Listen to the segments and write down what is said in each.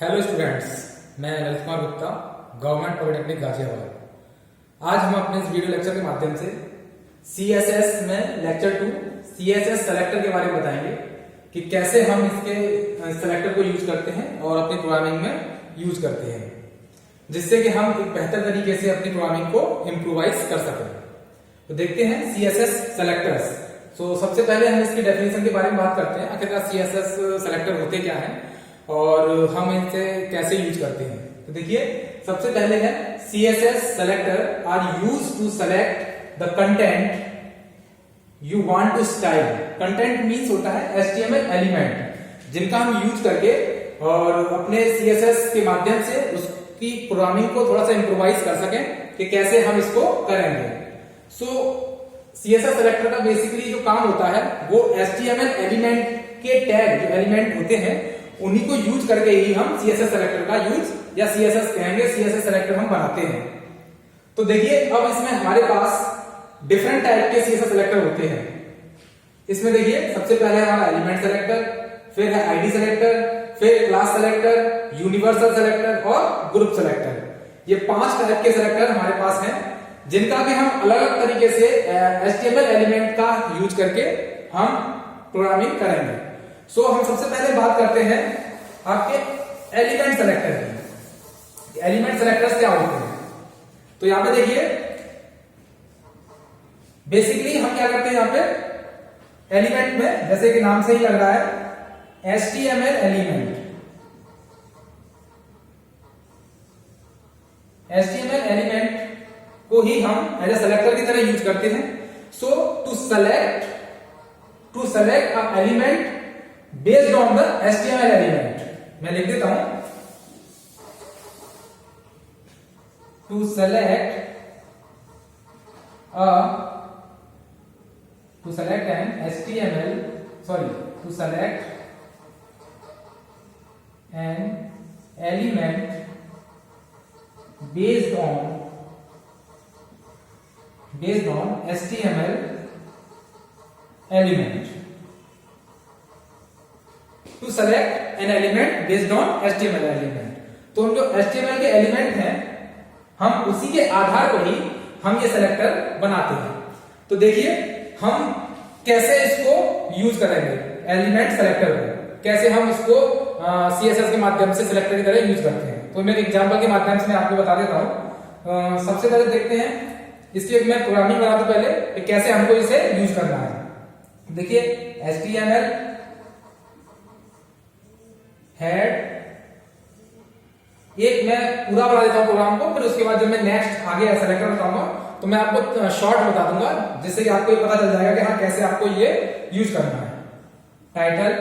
Hello students, मैं Lalit Kumar Gupta, government polytechnic Ghaziabad. आज हम अपने इस वीडियो लेक्चर के माध्यम से सीएसएस में लेक्चर 2 सीएसएस सेलेक्टर के बारे में बताएंगे कि कैसे हम इसके सेलेक्टर को यूज करते हैं और अपनी प्रोग्रामिंग में यूज करते हैं, जिससे कि हम एक बेहतर तरीके से अपनी प्रोग्रामिंग को इम्प्रोवाइज कर सकें। तो देखते हैं सीएसएस सेलेक्टर्स। तो सबसे पहले हम इसकी डेफिनेशन के बारे में बात करते हैं, आखिरकार सीएसएस सेलेक्टर होते क्या हैं और हम इनसे कैसे यूज करते हैं। तो देखिए, सबसे पहले है CSS selector are use to select the content you want to style. Content means होता है HTML एलिमेंट, जिनका हम यूज करके और अपने CSS के माध्यम से उसकी प्रोग्रामिंग को थोड़ा सा इम्प्रोवाइज कर सकें कि कैसे हम इसको करेंगे। CSS सेलेक्टर का बेसिकली जो काम होता है वो HTML एलिमेंट के टैग जो एलिमेंट होते हैं उन्हीं को यूज करके ही हम CSS सेलेक्टर का यूज या CSS कहेंगे, CSS सेलेक्टर हम बनाते हैं। तो देखिए, अब इसमें हमारे पास डिफरेंट टाइप के CSS सेलेक्टर होते हैं। इसमें देखिए, सबसे पहले हमारा एलिमेंट सेलेक्टर, फिर है आईडी सेलेक्टर, फिर क्लास सेलेक्टर, यूनिवर्सल सेलेक्टर और ग्रुप सेलेक्टर। ये 5 टाइप के सेलेक्टर हमारे पास हैं, जिनका भी हम अलग अलग तरीके से HTML एलिमेंट का यूज करके हम प्रोग्रामिंग करेंगे। हम सबसे पहले बात करते हैं आपके एलिमेंट सेलेक्टर की। एलिमेंट सेलेक्टर्स क्या होते हैं? तो यहां पे देखिए, बेसिकली हम क्या करते हैं यहां पे एलिमेंट में, जैसे कि नाम से ही लग रहा है HTML एलिमेंट। HTML एलिमेंट को ही हम एज ए सेलेक्टर की तरह यूज करते हैं। To select a element based on the HTML element, मैं लिख देता हूं, to select an HTML, to select an element based on HTML element. To select an element based on HTML element. तो हम जो HTML के एलिमेंट हैं, हम उसी के आधार पर ही हम ये सेलेक्टर बनाते हैं। तो देखिए, हम कैसे इसको यूज करेंगे एलिमेंट सेलेक्टर को, कैसे हम इसको CSS के माध्यम से सेलेक्टर की तरह यूज करते हैं। तो मैं एक एग्जांपल के माध्यम से मैं आपको बता देता हूं। सबसे पहले देखते हैं, इसकी मैं प्रोग्रामिंग बना दूं पहले कि कैसे हमको इसे यूज करना है। देखिए, HTML हेड, एक मैं पूरा बना देता हूं प्रोग्राम को, फिर उसके बाद जब मैं नेक्स्ट आगे सेलेक्टर बताऊंगा तो मैं आपको शॉर्ट बता दूंगा, जिससे कि आपको ये पता चल जाएगा कि हाँ कैसे आपको ये यूज करना है। टाइटल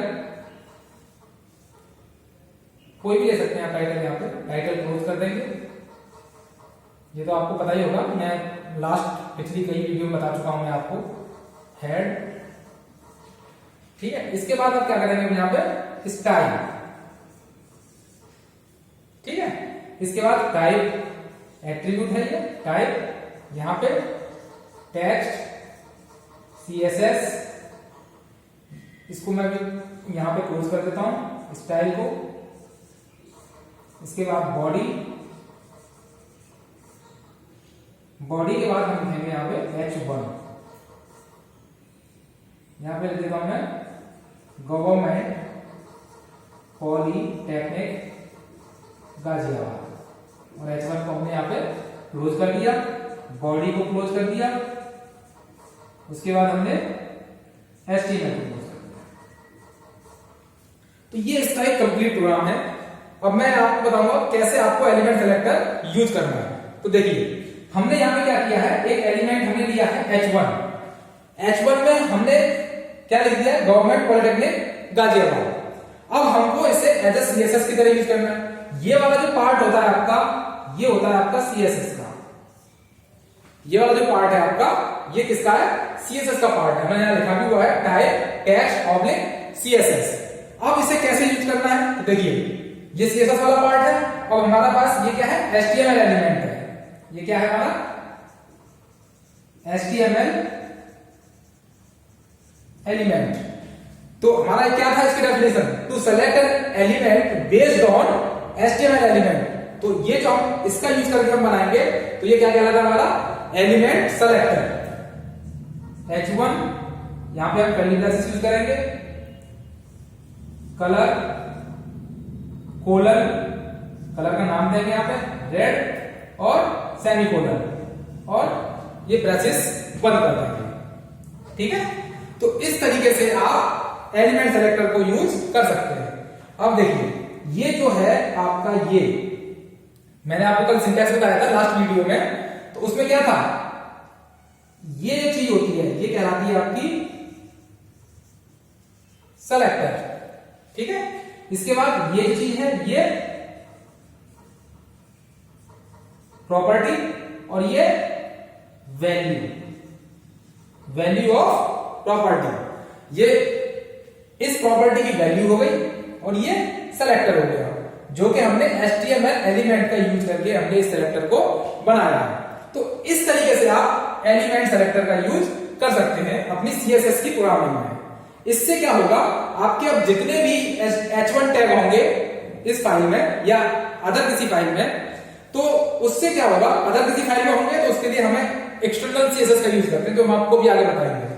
कोई भी ले सकते हैं आप, टाइटल यहां पे टाइटल क्लोज कर देंगे। ये तो आपको पता ही होगा, मैं लास्ट पिछली कई वीडियो में बता चुका हूं मैं आपको। हेड, ठीक है। इसके बाद आप क्या करेंगे यहां पे स्टाइल, ठीक है। इसके बाद टाइप एट्रीब्यूट है, ये टाइप, यहां पे टेक्स्ट CSS, इसको मैं भी यहां पे क्लोज कर देता हूं स्टाइल को। इसके बाद बॉडी के बाद हम लिखेंगे यहां पे H1, यहां पे लिख देता हूं मैं गवर्नमेंट पॉलिटेक्निक गाजियाबाद, और H1 को हमने यहां पे क्लोज कर दिया, बॉडी को क्लोज कर दिया, उसके बाद हमने HTML को क्लोज कर दिया। तो ये इसका एक कंप्लीट प्रोग्राम है। अब मैं आपको बताऊंगा कैसे आपको एलिमेंट सेलेक्टर यूज करना है। तो देखिए, हमने यहां पे क्या किया है, एक एलिमेंट हमने लिया है H1 में हमने क्या लिख दिया है, गवर्नमेंट पॉलिटेक्निक गाजियाबाद। अब हमको इसे एज ए CSS की तरह यूज करना है। ये वाला जो पार्ट होता है आपका, ये होता है आपका CSS का। ये वाला जो पार्ट है आपका, ये किसका है, CSS का पार्ट है। मैंने यहां लिखा भी हुआ है टाइप टेक्स्ट ऑब्लिक CSS। अब इसे कैसे यूज करना है, तो देखिए, ये CSS वाला पार्ट है और हमारा पास ये क्या है, HTML एलिमेंट है। ये क्या है हमारा HTML एलिमेंट। तो हमारा क्या था इसकी definition, to select an element based on HTML element. तो ये जो हम इसका यूज करके हम बनाएंगे तो ये क्या कहलाता है हमारा एलिमेंट सेलेक्टर। H1 यहां पे हम कर्ली ब्रेसेस यूज करेंगे, कलर कोलन, कलर का नाम देंगे यहां पे रेड और सेमीकोलन, और ये ब्रेसेस बंद कर देंगे। ठीक है, तो इस तरीके से आप एलिमेंट सेलेक्टर को यूज कर सकते हैं। अब देखिए ये जो है आपका, ये मैंने आपको कल सिंटैक्स बताया था लास्ट वीडियो में, तो उसमें क्या था, ये जो चीज होती है ये कहलाती है आपकी सेलेक्टर। ठीक है, इसके बाद ये जो चीज है ये प्रॉपर्टी, और ये वैल्यू ऑफ प्रॉपर्टी। ये इस प्रॉपर्टी की वैल्यू हो गई और ये सेलेक्टर हो गया, जो कि हमने HTML एलिमेंट का यूज करके हमने इस सेलेक्टर को बनाया है। तो इस तरीके से आप एलिमेंट सेलेक्टर का यूज कर सकते हैं अपनी CSS की प्रोग्रामिंग में। इससे क्या होगा, आपके अब जितने भी H1 टैग होंगे इस फाइल में या अदर किसी फाइल में, तो उससे क्या होगा, अदर किसी फाइल में होंगे तो उसके लिए हमें एक्सटर्नल CSS का यूज करते हैं, जो हम आपको भी आगे बताएंगे।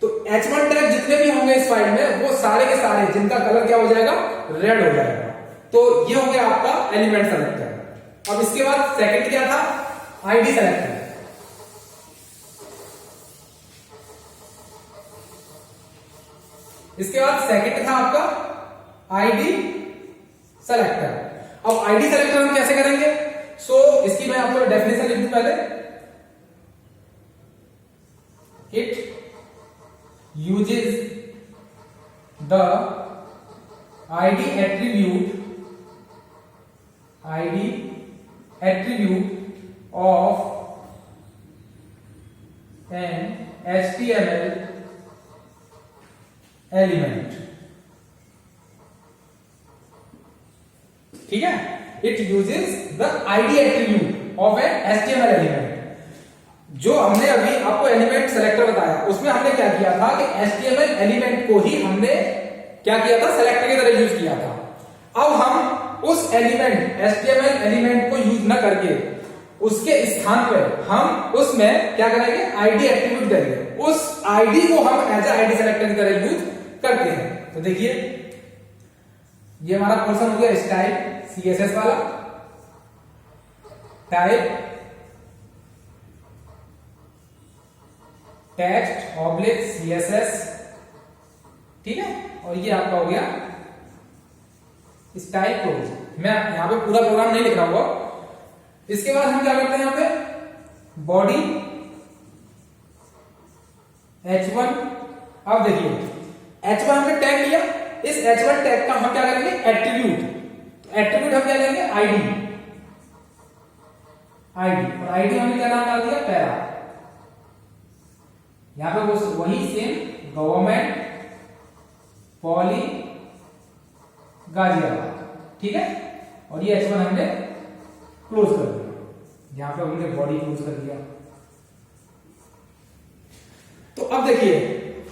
तो H1 टैग जितने भी होंगे इस फाइल में, वो सारे के सारे जिनका कलर क्या हो जाएगा, रेड हो जाएगा। तो ये हो गया आपका एलिमेंट सेलेक्टर। अब इसके बाद सेकंड क्या था, ID सेलेक्टर। इसके बाद सेकंड था आपका ID सेलेक्टर। अब ID सेलेक्टर हम कैसे करेंगे, इसकी मैं आपको डेफिनेशन लिख दूं पहले। It uses the ID attribute of an HTML element। ठीक है, it uses the ID attribute of an HTML element। जो हमने अभी आपको एलिमेंट सेलेक्टर बताया उसमें हमने क्या किया था कि HTML एलिमेंट को ही हमने क्या किया था, सेलेक्टर की तरह यूज किया था। अब हम उस एलिमेंट HTML एलिमेंट को यूज न करके उसके स्थान पर हम उसमें क्या करेंगे, ID एट्रीब्यूट देंगे। उस ID को हम एज ए ID सेलेक्टर की तरह यूज करते हैं। तो देखिए ये हमारा पोर्शन हो गया स्टाइल CSS वाला, टाइप टेक्स्ट ऑब्लिक CSS। ठीक है, और ये आपका हो गया स्टाइल क्लोज। मैं यहां पे पूरा प्रोग्राम नहीं लिख रहा हूं। इसके बाद हम क्या करते हैं, यहां पे बॉडी H1। अब देखिए H1 हमने टैग लिया, इस H1 टैग का हम क्या करेंगे, एट्रीब्यूट। एट्रीब्यूट हम क्या लेंगे, ID, और ID हमने क्या नाम डाल दिया, पैरा। यहां पे वही सेम गवर्नमेंट पॉली गाजियाबाद। ठीक है, और ये H1 हमने क्लोज कर दिया, यहां पे हमने बॉडी क्लोज कर दिया। तो अब देखिए,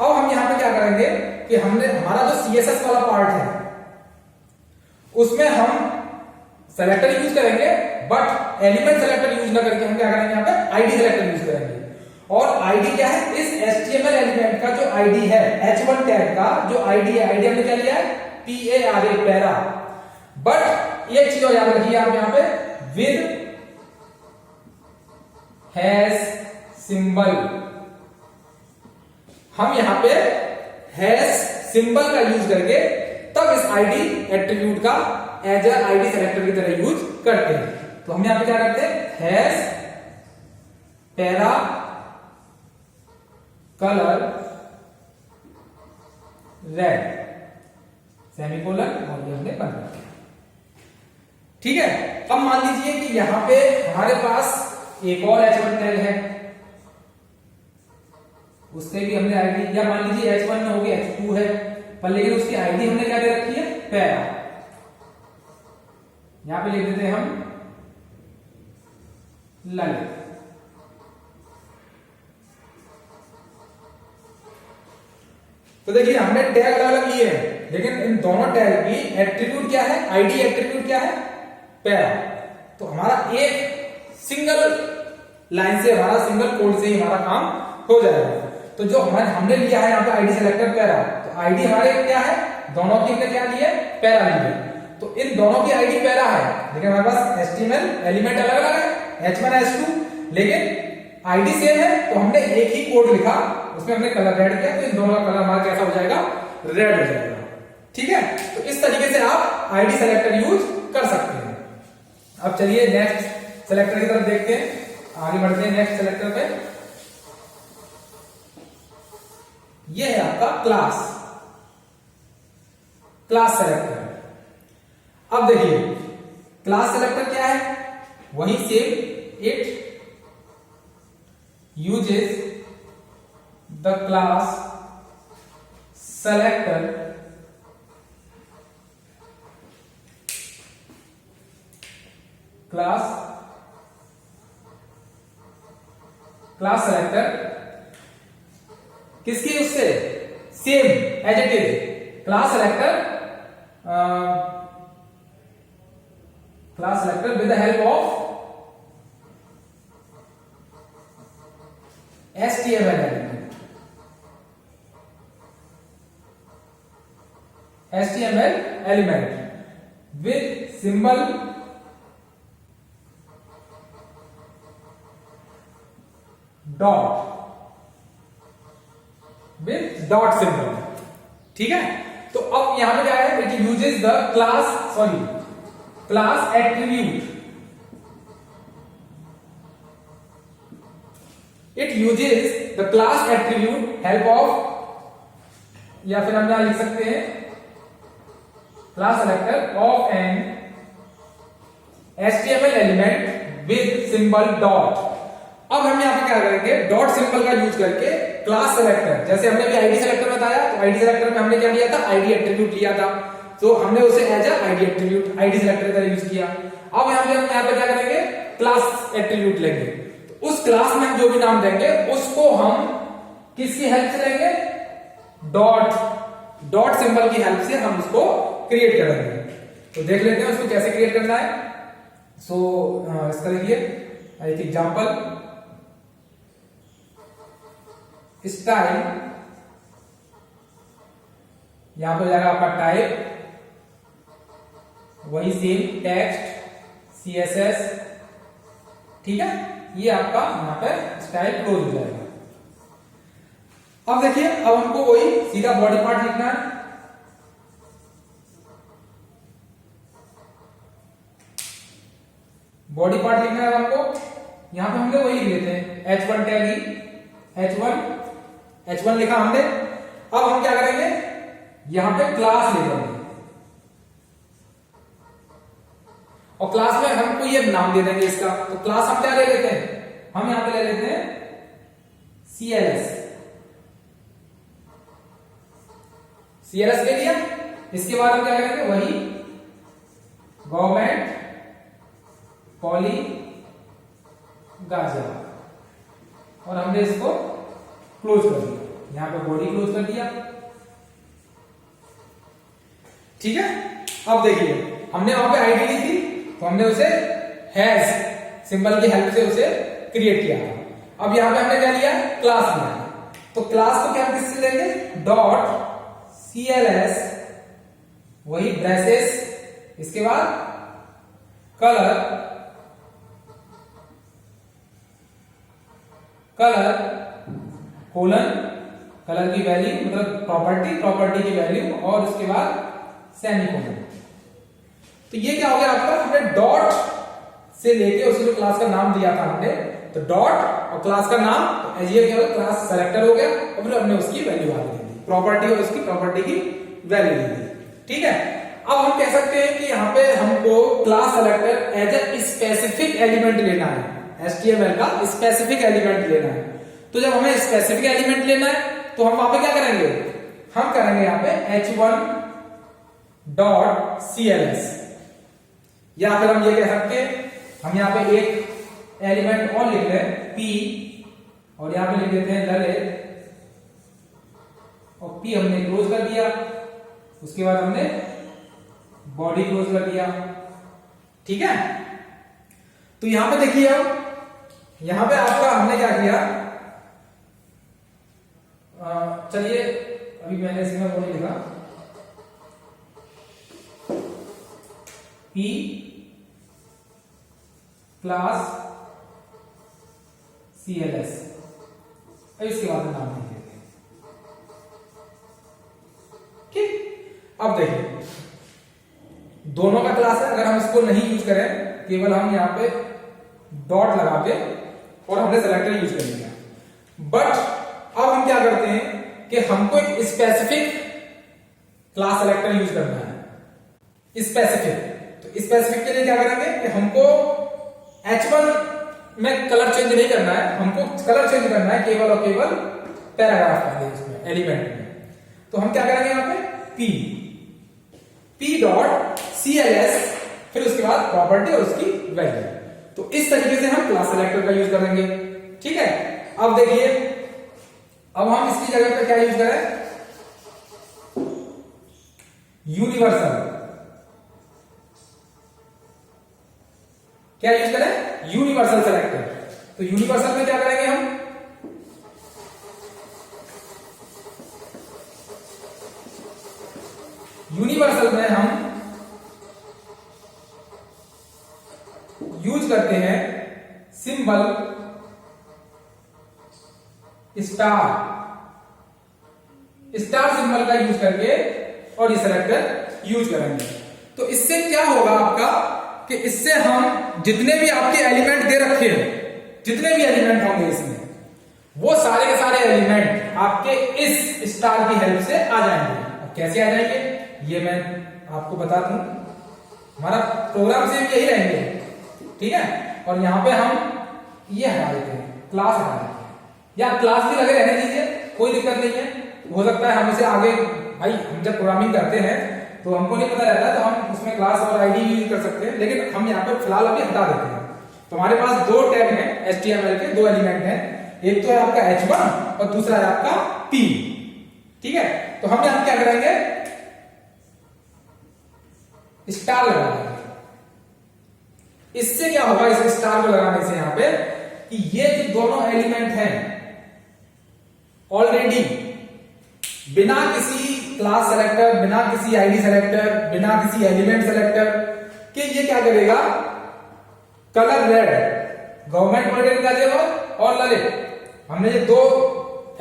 अब हम यहां पे क्या करेंगे कि हमने हमारा जो CSS वाला पार्ट है उसमें हम सेलेक्टर यूज करेंगे, बट एलिमेंट सेलेक्टर यूज ना करके हम क्या करेंगे, यहां पे ID सेलेक्टर यूज करेंगे। और ID क्या है, इस HTML एलिमेंट का जो ID है, H1 टैग का जो ID है, ID हमने क्या लिया है, PARA, पैरा। बट एक चीज और याद रखिए आप यहां पे, विद हैश सिंबल। हम यहां पे हैश सिंबल का यूज करके तब इस ID एट्रीब्यूट का एज ए ID सेलेक्टर की तरह यूज करते हैं। तो हम यहां पे क्या करते हैं, hash para colour red semicolon, और ये हमने बंद कर दिया। ठीक है, अब मान लीजिए कि यहां पे हमारे पास एक और H1 टैग है, उससे भी हमने ID, या मान लीजिए H1 में हो गया H2 है, पर लेकिन उसकी ID हमने क्या दे रखी है, पैरा। यहां पे लिख देते हैं हम ललित। तो देखिए हमने टैग अलग अलग लिए हैं, लेकिन इन दोनों टैग की एट्रीब्यूट क्या है, आईडी एट्रीब्यूट क्या है, पैरा। तो हमारा एक सिंगल लाइन से, हमारा सिंगल कोड से ही हमारा काम हो जाएगा। तो जो हमने लिया है यहाँ पे आईडी सेलेक्टर पैरा, तो आईडी हमारे क्या है, दोनों की हमने क्या लिया है, पैरा लिया है। तो इन दोनों की आईडी पैरा है, लेकिन हमारे पास एचटीएमएल एलिमेंट अलग अलग है, H1 H2, लेकिन आईडी सेम है। तो हमने एक ही कोड लिखा, उसमें हमने कलर रेड किया, तो इन दोनों का कलर हमारा कैसा हो जाएगा, रेड हो जाएगा। ठीक है, तो इस तरीके से आप आईडी सेलेक्टर यूज कर सकते हैं। अब चलिए नेक्स्ट सेलेक्टर की तरफ देखते हैं, आगे बढ़ते हैं नेक्स्ट सेलेक्टर पे। ये है आपका क्लास सेलेक्टर। अब देखिए क्लास सेलेक्टर क्या है, वही same, it uses the class selector class selector किसकी, उससे same as it is class selector with the help of HTML element with symbol dot symbol. ठीक है, तो अब यहां पे क्या है, it uses the class attribute, it uses the class attribute help of, या फिर हम यहां लिख सकते हैं class selector of an HTML element with symbol dot. अब हम यहां पे क्या करेंगे, डॉट सिंबल का यूज करके क्लास सेलेक्टर, जैसे हमने अभी आईडी सेलेक्टर बताया, तो आईडी सेलेक्टर में हमने क्या लिया था, आईडी एट्रीब्यूट लिया था, तो हमने उसे as a ID attribute ID selector की तरह यूज किया। अब हम यहां पे क्या करेंगे, क्लास एट्रीब्यूट लेंगे, तो उस क्लास में हम जो भी नाम देंगे उसको हम किसकी हेल्प से लेंगे, डॉट सिंबल की हेल्प से हम उसको क्रिएट करेंगे। तो देख लेते हैं उसको कैसे क्रिएट करना है। सो इसका देखिए एक एग्जांपल, स्टाइल, यहां पे जाएगा आपका टाइप, वही सेम टेक्स्ट CSS। ठीक है, ये आपका यहां पे स्टाइल क्लोज हो जाएगा। अब देखिए, अब हमको वही सीधा बॉडी पार्ट लिखना है। बॉडी पार्ट लिखना है हमको, यहां पे हमने वही लिख लेते हैं H1 टैग ही, H1 लिखा हमने। अब हम क्या करेंगे, यहां पे क्लास ले लेंगे और क्लास में हमको ये नाम दे देंगे इसका। तो क्लास हम क्या ले लेते हैं, हम यहां पे ले लेते हैं CLS ले लिया। इसके बाद हम क्या करेंगे, वही गवर्नमेंट पॉली गाजिया, और हमने इसको क्लोज कर दिया, यहां पे बॉडी क्लोज कर दिया। ठीक है, अब देखिए हमने वहां पे आईडी ली थी, तो हमने उसे हैज सिंबल की हेल्प से उसे क्रिएट किया था। अब यहां पे हमने क्या लिया, क्लास लिया, तो क्लास को क्या हम किससे लेंगे, डॉट CLS, वही ब्रेसेस, इसके बाद कलर कोलन, कलर की वैल्यू मतलब प्रॉपर्टी की वैल्यू, और उसके बाद सेमीकोलन। तो ये क्या हो गया आपका, हमने डॉट से लेके उसे जो क्लास का नाम दिया था हमने, तो डॉट और क्लास का नाम, तो ये क्या होगा, क्लास सेलेक्टर हो गया, और फिर हमने उसकी वैल्यू आगे दे दी, प्रॉपर्टी और उसकी प्रॉपर्टी की वैल्यू दे दी। ठीक है, अब हम कह सकते हैं कि यहाँ पे हमको class selector as a specific element लेना है, HTML का स्पेसिफिक एलिमेंट लेना है। तो जब हमें स्पेसिफिक एलिमेंट लेना है, तो हम वहां पे क्या करेंगे, हम करेंगे यहाँ पे H1 डॉट CLS, या फिर हम ये कह सकते हैं, हम यहाँ पे एक एलिमेंट और लिख लें P, और यहाँ पे लिख देते हैं ललित, और P हमने क्लोज कर दिया। उसके बाद हमने बॉडी क्लोज कर दिया। ठीक है, तो यहां पे देखिए, अब यहां पे आपका हमने क्या किया, चलिए अभी मैंने इसमें वो नहीं लिखा, P क्लास CLS, इसके बाद में नाम लिख देते हैं। ठीक, अब देखिए दोनों का क्लास है, अगर हम इसको नहीं यूज करें, केवल हम यहां पे डॉट लगा के और हमने सेलेक्टर यूज कर लिया, बट अब हम क्या करते हैं कि हमको एक स्पेसिफिक क्लास सेलेक्टर यूज करना है, स्पेसिफिक। तो स्पेसिफिक के लिए क्या करेंगे कि हमको H1 में कलर चेंज नहीं करना है, हमको कलर चेंज करना है केवल और केवल पैराग्राफ का उसमें एलिमेंट में। तो हम क्या करेंगे यहाँ पे P डॉट CLS, फिर उसके बाद प्रॉपर्टी और उसकी वैल्यू। तो इस तरीके से हम क्लास सेलेक्टर का यूज करेंगे। ठीक है, अब देखिए, अब हम इसकी जगह पे क्या यूज करें, यूनिवर्सल। क्या यूज करें, यूनिवर्सल सेलेक्टर। तो यूनिवर्सल में क्या करेंगे हम, यूनिवर्सल में हम यूज करते हैं सिंबल स्टार, स्टार सिंबल का यूज करके और ये सेलेक्टर यूज करेंगे। तो इससे क्या होगा आपका कि इससे हम जितने भी आपके एलिमेंट दे रखे हैं, जितने भी एलिमेंट होंगे इसमें, वो सारे के सारे एलिमेंट आपके इस स्टार की हेल्प से आ जाएंगे। अब कैसे आ जाएंगे ये मैं आपको बता दूं, हमारा प्रोग्राम से यही रहेंगे। ठीक है, और यहां पे हम ये हटा देते हैं, क्लास हटा देते हैं, या क्लास भी लगे रहने दीजिए, कोई दिक्कत नहीं है। हो सकता है हम इसे आगे, भाई हम जब प्रोग्रामिंग करते हैं तो हमको नहीं पता रहता है, तो हम उसमें क्लास और आईडी यूज कर सकते हैं, लेकिन हम यहाँ पे फिलहाल अभी हटा देते हैं। तो हमारे पास दो टैग हैं HTML के, दो एलिमेंट हैं, एक तो है आपका H1 और दूसरा है आपका P। ठीक है, तो हम यहां क्या करेंगे, स्टार लगा देंगे। इससे क्या होगा, इस स्टार को लगाने से यहां पे कि ये जो दोनों एलिमेंट हैं ऑलरेडी बिना किसी क्लास सेलेक्टर, बिना किसी आईडी सेलेक्टर, बिना किसी एलिमेंट सेलेक्टर के ये क्या करेगा, colour red, government polytechnic Ghaziabad और ललित, हमने ये दो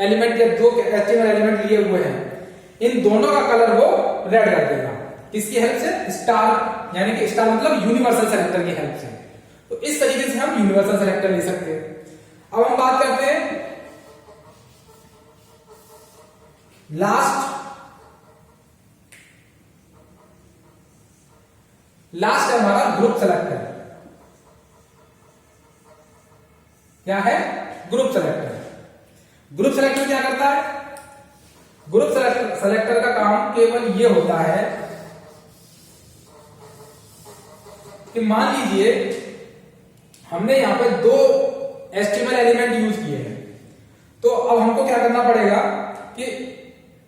एलिमेंट के दो HTML एलिमेंट लिए हुए हैं, इन दोनों का कलर वो रेड कर देगा। किसकी हेल्प से, स्टार, यानी कि स्टार मतलब यूनिवर्सल सेलेक्टर की हेल्प से। तो इस तरीके से हम यूनिवर्सल सेलेक्टर ले सकते हैं। अब हम बात करते हैं लास्ट है हमारा ग्रुप सेलेक्टर। क्या है, ग्रुप सेलेक्टर। ग्रुप सेलेक्टर क्या करता है, ग्रुप सेलेक्टर का काम केवल ये होता है कि मान लीजिए हमने यहां पे दो HTML एलिमेंट यूज किए हैं, तो अब हमको क्या करना पड़ेगा कि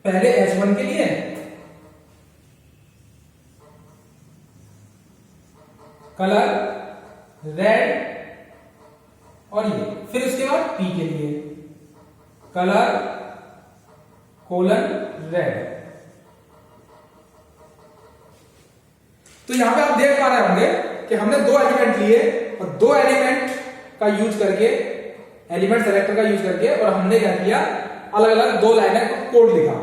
पहले H1 के लिए कलर रेड और ये, फिर उसके बाद P के लिए कलर कोलन रेड। तो यहां पे आप देख पा रहे होंगे कि हमने दो एलिमेंट लिए और दो एलिमेंट का यूज करके, एलिमेंट सेलेक्टर का यूज करके, और हमने क्या किया, अलग अलग दो लाइनें का कोड लिखा।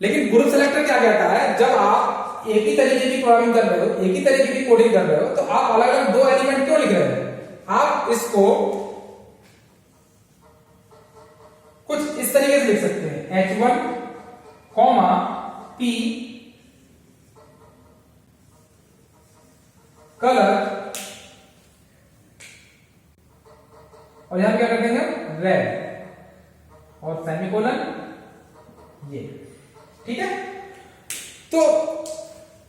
लेकिन ग्रुप सेलेक्टर क्या कहता है, जब आप एक ही तरीके की प्रोग्रामिंग कर रहे हो, एक ही तरीके की कोडिंग कर रहे हो, तो आप अलग अलग दो एलिमेंट क्यों लिख रहे हो, आप इसको कुछ इस तरीके से लिख सकते हैं, H1 P कलर, और यहां क्या कर देंगे, रेड और सेमीकोलन ये। ठीक है, तो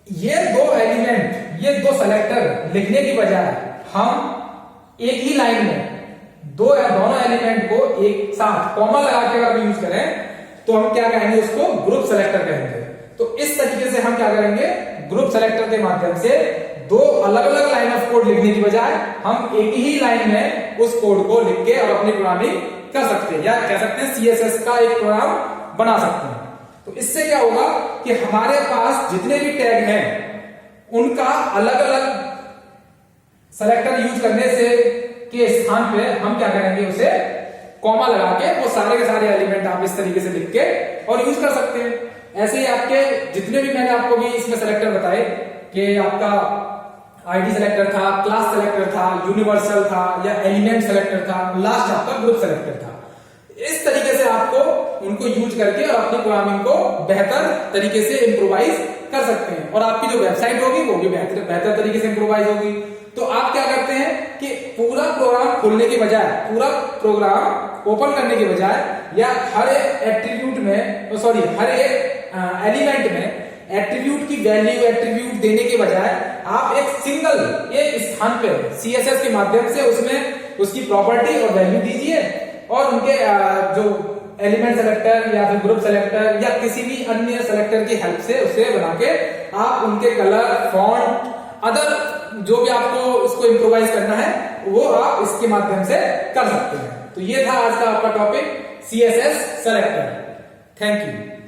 ये दो एलिमेंट, ये दो सेलेक्टर लिखने की बजाय हम एक ही लाइन में दोनों एलिमेंट को एक साथ कॉमा लगा के अगर यूज करें, तो हम क्या कहेंगे, उसको ग्रुप सेलेक्टर कहेंगे। तो इस तरीके से हम क्या करेंगे, ग्रुप सेलेक्टर के माध्यम से दो अलग अलग लाइन ऑफ कोड लिखने की बजाय हम एक ही लाइन में उस कोड को लिख के और अपनी प्रोग्रामिंग कर सकते हैं, या कह सकते हैं सीएसएस का एक प्रोग्राम बना सकते हैं। तो इससे क्या होगा कि हमारे पास जितने भी टैग हैं उनका अलग अलग सेलेक्टर यूज करने से के स्थान पे हम क्या करेंगे, उसे कॉमा लगा के वो सारे के सारे एलिमेंट आप इस तरीके से लिख के और यूज कर सकते हैं। ऐसे ही आपके जितने भी मैंने आपको भी इसमें सेलेक्टर बताए कि आपका आईडी सेलेक्टर था, क्लास सेलेक्टर था, यूनिवर्सल था या एलिमेंट सेलेक्टर था, लास्ट आपका ग्रुप सेलेक्टर था। इस तरीके से आपको उनको यूज करके और अपनी प्रोग्रामिंग को बेहतर तरीके से इंप्रोवाइज कर सकते हैं, और आपकी जो वेबसाइट होगी वो भी बेहतर तरीके से इंप्रोवाइज होगी। तो आप क्या करते हैं कि पूरा प्रोग्राम खोलने के बजाय, पूरा प्रोग्राम ओपन करने के बजाय, या हर एक एट्रीब्यूट में हर एक एलिमेंट में एट्रीब्यूट की वैल्यू एट्रीब्यूट देने के बजाय आप एक स्थान पे सीएसएस के माध्यम से उसमें उसकी प्रॉपर्टी और वैल्यू दीजिए, और उनके जो एलिमेंट सेलेक्टर या फिर ग्रुप सेलेक्टर या किसी भी अन्य सेलेक्टर की हेल्प से उसे बना के आप उनके कलर, फॉन्ट, अदर जो भी आपको उसको इंप्रोवाइज करना है वो आप इसके माध्यम से कर सकते हैं। तो ये था आज का आपका topic CSS selector. Thank you.